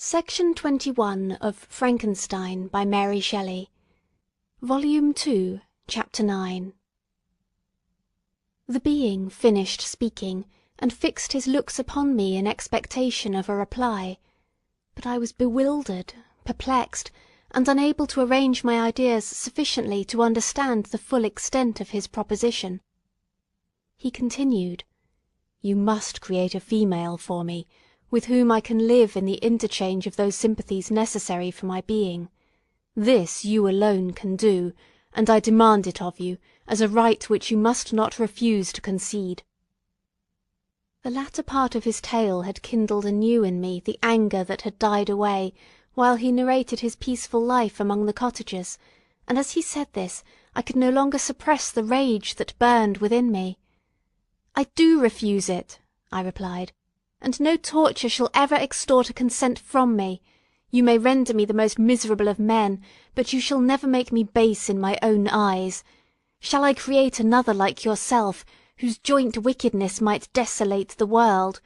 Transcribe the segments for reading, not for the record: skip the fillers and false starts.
Section 21 of Frankenstein by Mary Shelley. Volume 2, Chapter 9. The being finished speaking, and fixed his looks upon me in expectation of a reply. But I was bewildered, perplexed, and unable to arrange my ideas sufficiently to understand the full extent of his proposition. He continued, "You must create a female for me, with whom I can live in the interchange of those sympathies necessary for my being. This you alone can do, and I demand it of you, as a right which you must not refuse to concede." The latter part of his tale had kindled anew in me the anger that had died away while he narrated his peaceful life among the cottagers, and as he said this, I could no longer suppress the rage that burned within me. "I do refuse it," I replied, "and no torture shall ever extort a consent from me. You may render me the most miserable of men, but you shall never make me base in my own eyes. Shall I create another like yourself, whose joint wickedness might desolate the world?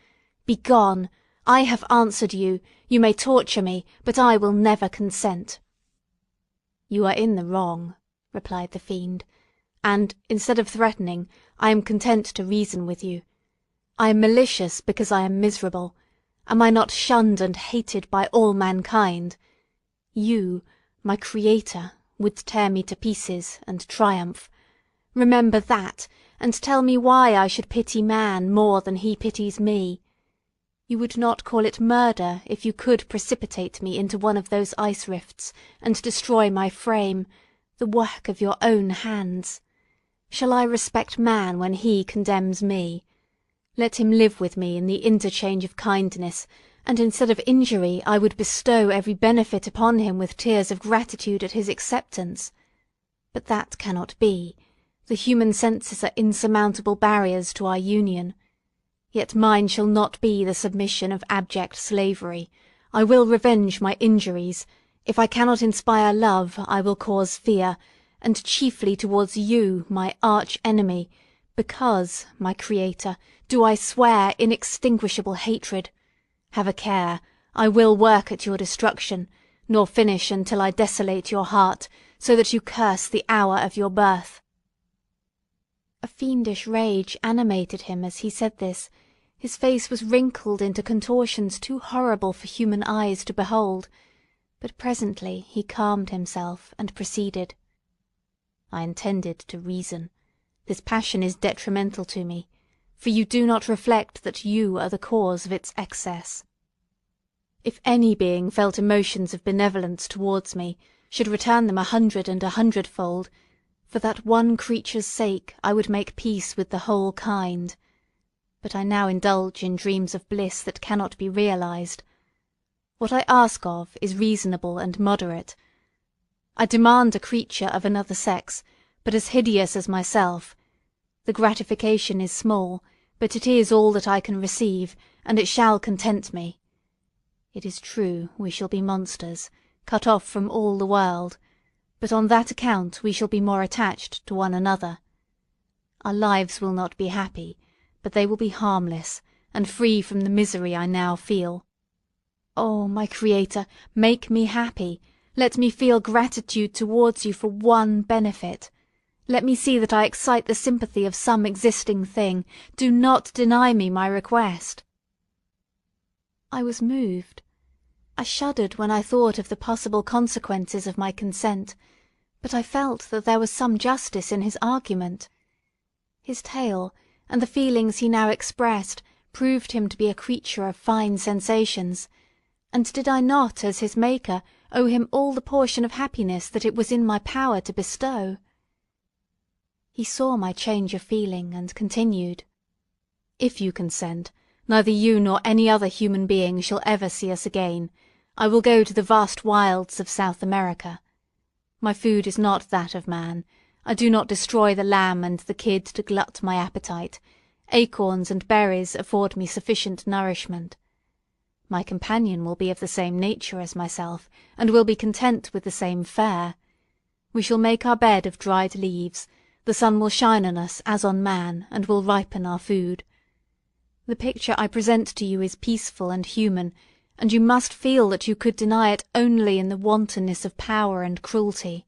Begone! I have answered you. You may torture me, but I will never consent." "You are in the wrong," replied the fiend, "and, instead of threatening, I am content to reason with you. I am malicious because I am miserable. Am I not shunned and hated by all mankind? You, my Creator, would tear me to pieces and triumph. Remember that, and tell me why I should pity man more than he pities me. You would not call it murder if you could precipitate me into one of those ice rifts and destroy my frame, the work of your own hands. Shall I respect man when he condemns me? Let him live with me in the interchange of kindness, and instead of injury I would bestow every benefit upon him with tears of gratitude at his acceptance. But that cannot be. The human senses are insurmountable barriers to our union. Yet mine shall not be the submission of abject slavery. I will revenge my injuries. If I cannot inspire love, I will cause fear, and chiefly towards you, my arch-enemy, because, my Creator, do I swear inextinguishable hatred. Have a care, I will work at your destruction, nor finish until I desolate your heart, so that you curse the hour of your birth." A fiendish rage animated him as he said this. His face was wrinkled into contortions too horrible for human eyes to behold, but presently he calmed himself and proceeded. "I intended to reason. This passion is detrimental to me, for you do not reflect that you are the cause of its excess. If any being felt emotions of benevolence towards me, should return them 100 and 100-fold, for that one creature's sake I would make peace with the whole kind. But I now indulge in dreams of bliss that cannot be realized. What I ask of is reasonable and moderate. I demand a creature of another sex, but as hideous as myself. The gratification is small, but it is all that I can receive, and it shall content me. It is true we shall be monsters, cut off from all the world, but on that account we shall be more attached to one another. Our lives will not be happy, but they will be harmless, and free from the misery I now feel. Oh, my Creator, make me happy. Let me feel gratitude towards you for one benefit. Let me see that I excite the sympathy of some existing thing. Do not deny me my request." I was moved. I shuddered when I thought of the possible consequences of my consent, but I felt that there was some justice in his argument. His tale, and the feelings he now expressed, proved him to be a creature of fine sensations, and did I not, as his maker, owe him all the portion of happiness that it was in my power to bestow? He saw my change of feeling, and continued, "If you consent, neither you nor any other human being shall ever see us again. I will go to the vast wilds of South America. My food is not that of man. I do not destroy the lamb and the kid to glut my appetite. Acorns and berries afford me sufficient nourishment. My companion will be of the same nature as myself, and will be content with the same fare. We shall make our bed of dried leaves. The sun will shine on us as on man, and will ripen our food. The picture I present to you is peaceful and human, and you must feel that you could deny it only in the wantonness of power and cruelty.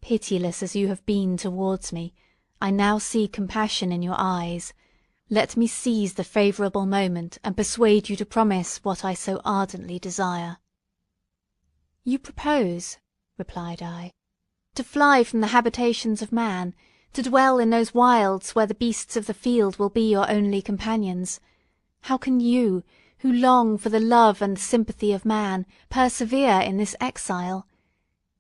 Pitiless as you have been towards me, I now see compassion in your eyes. Let me seize the favourable moment and persuade you to promise what I so ardently desire." "You propose," replied I, "to fly from the habitations of man, to dwell in those wilds where the beasts of the field will be your only companions. How can you, who long for the love and sympathy of man, persevere in this exile?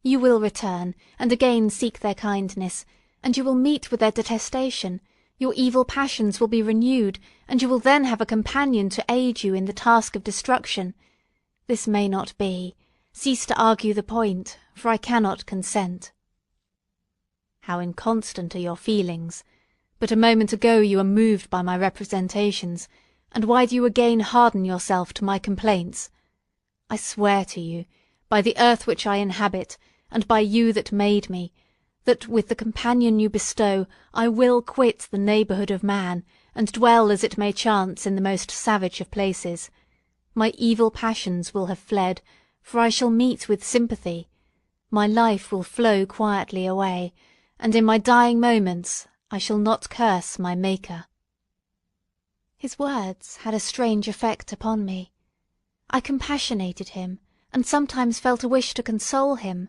You will return, and again seek their kindness, and you will meet with their detestation. Your evil passions will be renewed, and you will then have a companion to aid you in the task of destruction. This may not be. Cease to argue the point, for I cannot consent." "How inconstant are your feelings! But a moment ago you were moved by my representations, and why do you again harden yourself to my complaints? I swear to you, by the earth which I inhabit, and by you that made me, that with the companion you bestow I will quit the neighbourhood of man, and dwell as it may chance in the most savage of places. My evil passions will have fled, for I shall meet with sympathy. My life will flow quietly away, and in my dying moments I shall not curse my Maker." His words had a strange effect upon me. I compassionated him, and sometimes felt a wish to console him,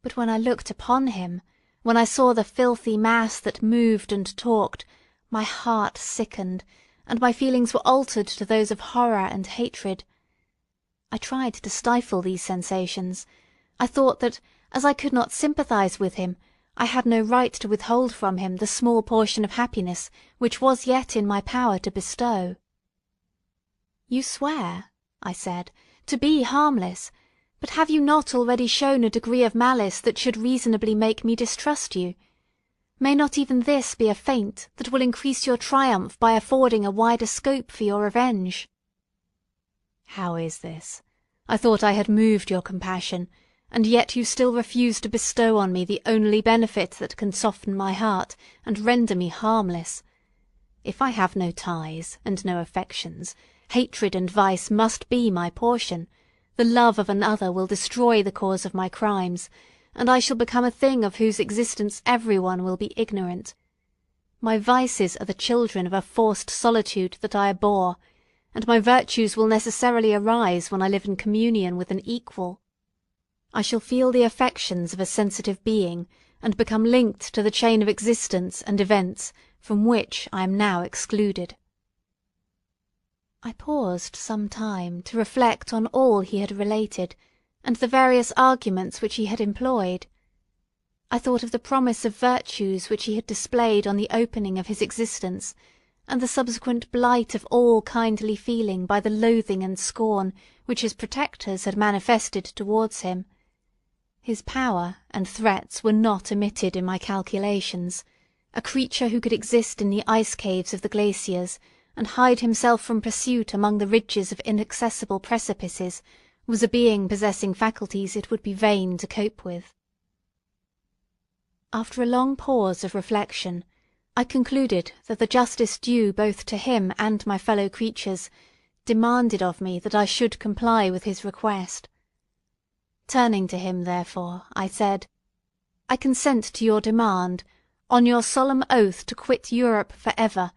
but when I looked upon him, when I saw the filthy mass that moved and talked, my heart sickened, and my feelings were altered to those of horror and hatred. I tried to stifle these sensations. I thought that, as I could not sympathize with him, I had no right to withhold from him the small portion of happiness which was yet in my power to bestow. "You swear," I said, "to be harmless, but have you not already shown a degree of malice that should reasonably make me distrust you? May not even this be a feint that will increase your triumph by affording a wider scope for your revenge?" "How is this? I thought I had moved your compassion, and yet you still refuse to bestow on me the only benefit that can soften my heart and render me harmless. If I have no ties and no affections, hatred and vice must be my portion. The love of another will destroy the cause of my crimes, and I shall become a thing of whose existence everyone will be ignorant. My vices are the children of a forced solitude that I abhor, and my virtues will necessarily arise when I live in communion with an equal. I shall feel the affections of a sensitive being, and become linked to the chain of existence and events from which I am now excluded." I paused some time to reflect on all he had related, and the various arguments which he had employed. I thought of the promise of virtues which he had displayed on the opening of his existence, and the subsequent blight of all kindly feeling by the loathing and scorn which his protectors had manifested towards him. His power and threats were not omitted in my calculations. A creature who could exist in the ice caves of the glaciers, and hide himself from pursuit among the ridges of inaccessible precipices, was a being possessing faculties it would be vain to cope with. After a long pause of reflection, I concluded that the justice due both to him and my fellow creatures demanded of me that I should comply with his request. Turning to him, therefore, I said, "I consent to your demand, on your solemn oath to quit Europe for ever,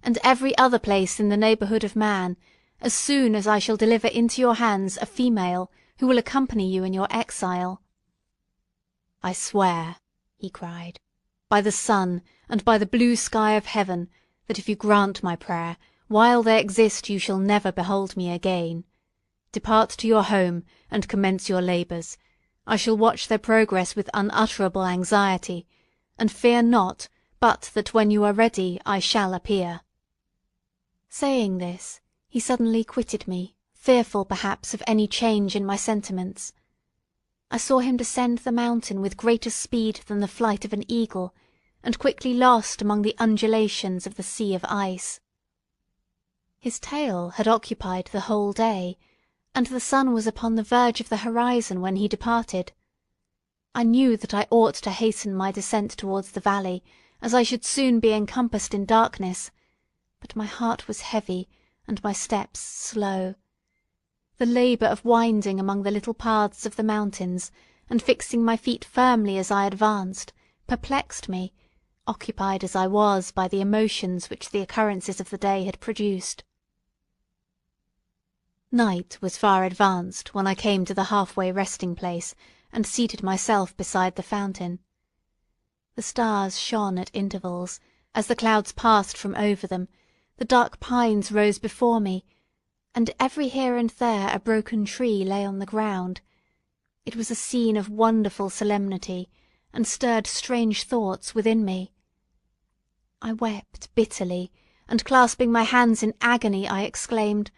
and every other place in the neighbourhood of man, as soon as I shall deliver into your hands a female who will accompany you in your exile." "I swear," he cried, "by the sun and by the blue sky of heaven, that if you grant my prayer, while they exist you shall never behold me again. Depart to your home, and commence your labours. I shall watch their progress with unutterable anxiety, and fear not but that when you are ready I shall appear." Saying this, he suddenly quitted me, fearful perhaps of any change in my sentiments. I saw him descend the mountain with greater speed than the flight of an eagle, and quickly lost among the undulations of the sea of ice. His tale had occupied the whole day, and the sun was upon the verge of the horizon when he departed. I knew that I ought to hasten my descent towards the valley, as I should soon be encompassed in darkness, but my heart was heavy, and my steps slow. The labour of winding among the little paths of the mountains, and fixing my feet firmly as I advanced, perplexed me, occupied as I was by the emotions which the occurrences of the day had produced. Night was far advanced when I came to the half-way resting place, and seated myself beside the fountain. The stars shone at intervals, as the clouds passed from over them, the dark pines rose before me, and every here and there a broken tree lay on the ground. It was a scene of wonderful solemnity, and stirred strange thoughts within me. I wept bitterly, and clasping my hands in agony, I exclaimed,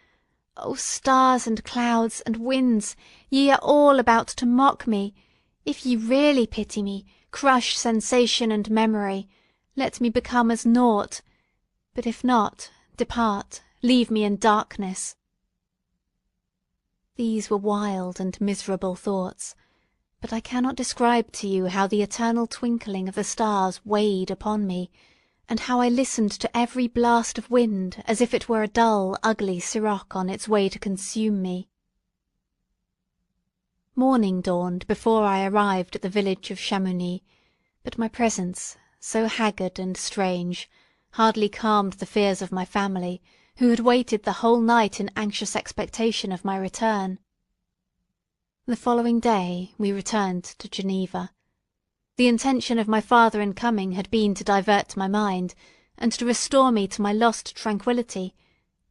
"O stars and clouds and winds, ye are all about to mock me. If ye really pity me, crush sensation and memory, let me become as naught. But if not, depart, leave me in darkness." These were wild and miserable thoughts, but I cannot describe to you how the eternal twinkling of the stars weighed upon me, and how I listened to every blast of wind as if it were a dull, ugly siroc on its way to consume me. Morning dawned before I arrived at the village of Chamounix, but my presence, so haggard and strange, hardly calmed the fears of my family, who had waited the whole night in anxious expectation of my return. The following day we returned to Geneva. The intention of my father in coming had been to divert my mind, and to restore me to my lost tranquillity,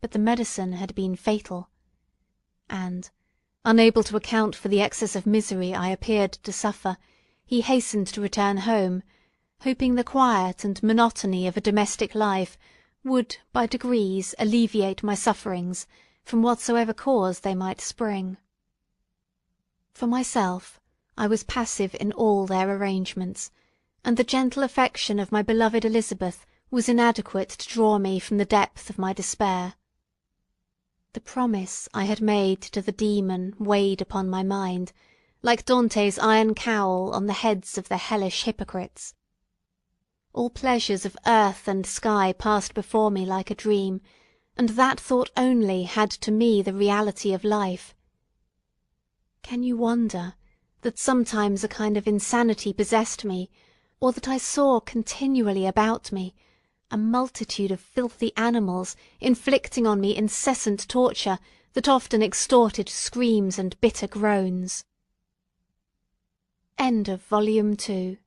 but the medicine had been fatal; and, unable to account for the excess of misery I appeared to suffer, he hastened to return home, hoping the quiet and monotony of a domestic life would by degrees alleviate my sufferings, from whatsoever cause they might spring. For myself, I was passive in all their arrangements, and the gentle affection of my beloved Elizabeth was inadequate to draw me from the depth of my despair. The promise I had made to the demon weighed upon my mind, like Dante's iron cowl on the heads of the hellish hypocrites. All pleasures of earth and sky passed before me like a dream, and that thought only had to me the reality of life. Can you wonder that sometimes a kind of insanity possessed me, or that I saw continually about me a multitude of filthy animals inflicting on me incessant torture that often extorted screams and bitter groans? End of Volume 2.